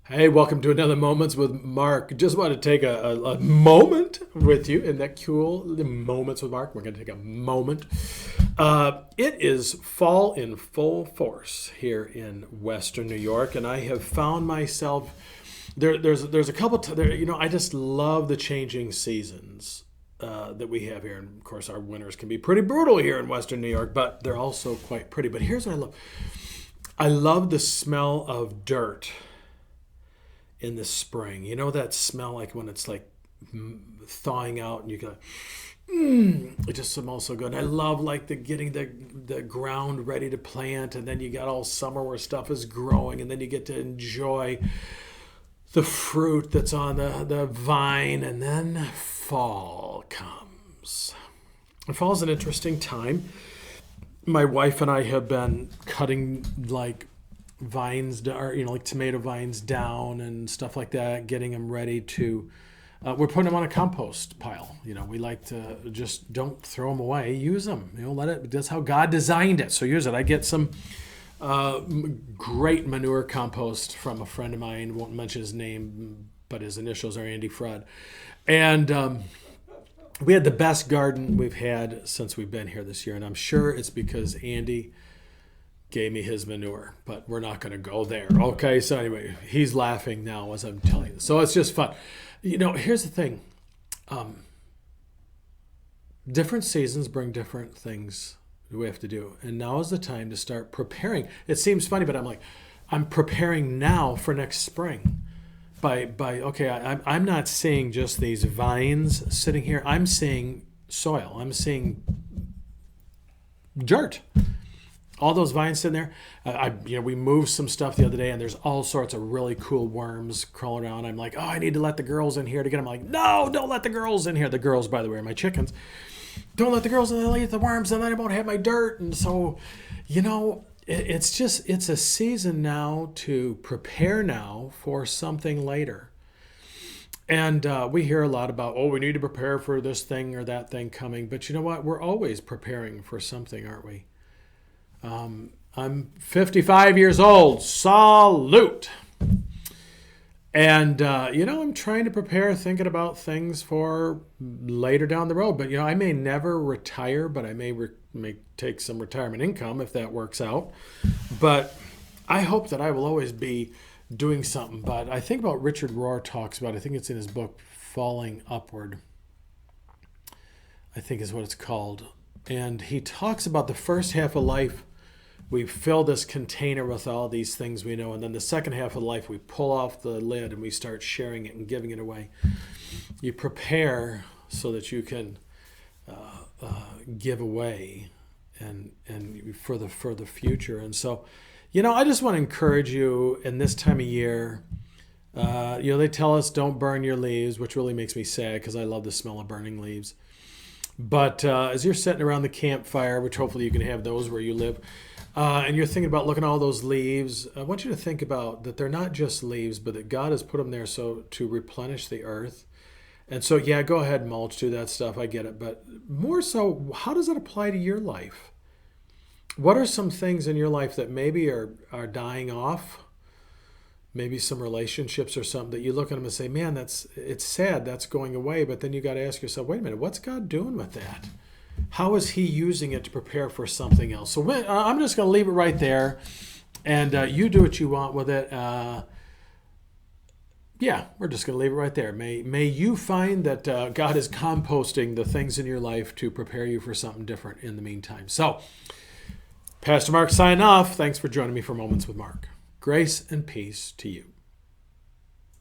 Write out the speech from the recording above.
Hey, welcome to another Moments with Mark. Just want to take a moment with you in that cool Moments with Mark. We're going to take a moment. It is fall in full force here in Western New York, and I have found myself there's a couple I just love the changing seasons that we have here, and of course our winters can be pretty brutal here in Western New York, but they're also quite pretty. But here's what I love. I love the smell of dirt in the spring. You know that smell, like when it's like thawing out and you go, it just smells so good. And I love like the getting the ground ready to plant, and then you got all summer where stuff is growing, and then you get to enjoy the fruit that's on the vine, and then fall comes. And fall's an interesting time. My wife and I have been cutting like vines, or like tomato vines down and stuff like that, getting them ready to. We're putting them on a compost pile. We like to just don't throw them away. Use them. Let it. That's how God designed it. So use it. I get some great manure compost from a friend of mine. Won't mention his name, but his initials are Andy Fred, and. We had the best garden we've had since we've been here this year, and I'm sure it's because Andy gave me his manure, but we're not going to go there. Okay, so anyway, he's laughing now as I'm telling you. So it's just fun. Here's the thing. Different seasons bring different things we have to do, and now is the time to start preparing. It seems funny, but I'm preparing now for next spring. I'm not seeing just these vines sitting here. I'm seeing soil. I'm seeing dirt. All those vines sitting there. We moved some stuff the other day, and there's all sorts of really cool worms crawling around. I'm like, I need to let the girls in here to get them. I'm like, no, don't let the girls in here. The girls, by the way, are my chickens. Don't let the girls in there. They'll eat the worms, and then I won't have my dirt. And so, it's a season now to prepare now for something later. And we hear a lot about, we need to prepare for this thing or that thing coming. But you know what? We're always preparing for something, aren't we? I'm 55 years old. Salute. And, I'm trying to prepare, thinking about things for later down the road. But, I may never retire, but I may take some retirement income if that works out. But I hope that I will always be doing something. But I think about Richard Rohr talks about, I think it's in his book, Falling Upward, I think is what it's called. And he talks about the first half of life, we fill this container with all these things we know. And then the second half of life, we pull off the lid and we start sharing it and giving it away. You prepare so that you can give away and for the future. And so, I just want to encourage you in this time of year. They tell us don't burn your leaves, which really makes me sad because I love the smell of burning leaves. But as you're sitting around the campfire, which hopefully you can have those where you live, and you're thinking about looking at all those leaves, I want you to think about that they're not just leaves, but that God has put them there so to replenish the earth. And so, go ahead and mulch, do that stuff. I get it. But more so, how does that apply to your life? What are some things in your life that maybe are dying off? Maybe some relationships or something that you look at them and say, man, it's sad that's going away. But then you got to ask yourself, wait a minute, what's God doing with that? How is he using it to prepare for something else? So I'm just going to leave it right there, and you do what you want with it. We're just going to leave it right there. May you find that God is composting the things in your life to prepare you for something different in the meantime. So, Pastor Mark signing off. Thanks for joining me for Moments with Mark. Grace and peace to you.